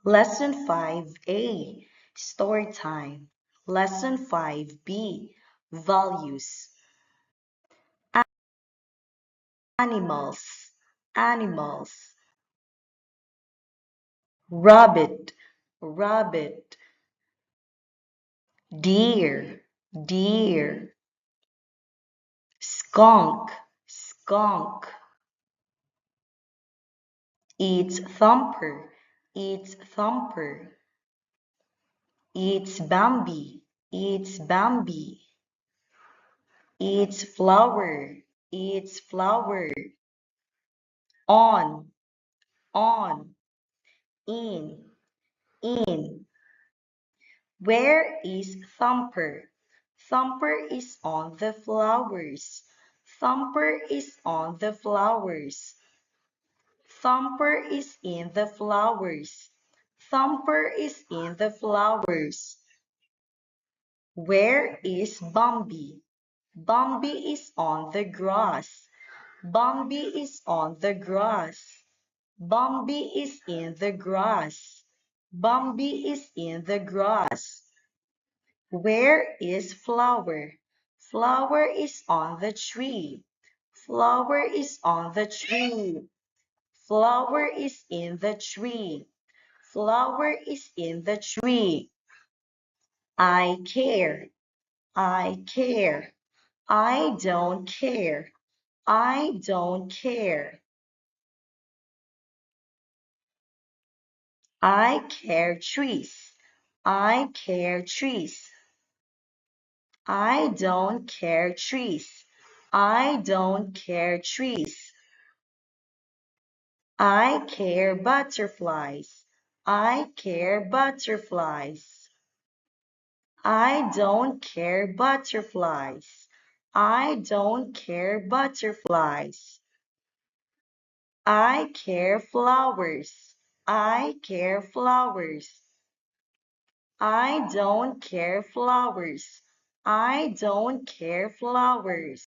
Lesson 5A, Story Time. Lesson 5B, Values. Animals, animals. Rabbit, rabbit. Deer, deer. Skunk, skunk. It's Thumper, it's Thumper. It's Bambi, it's Bambi. It's Flower, it's Flower. On, on. In, in. Where is Thumper? Thumper is on the flowers. Thumper is on the flowers. Thumper is in the flowers. Thumper is in the flowers. Where is Bambi? Bambi is on the grass. Bambi is on the grass. Bambi is in the grass. Bambi is in the grass. Where is Flower? Flower is on the tree. Flower is on the tree. Flower is in the tree. Flower is in the tree. I care. I care. I don't care. I don't care. I care trees. I care trees. I don't care trees. I don't care trees. I care butterflies. I care butterflies. I don't care butterflies. I don't care butterflies. I care flowers. I care flowers. I don't care flowers. I don't care flowers.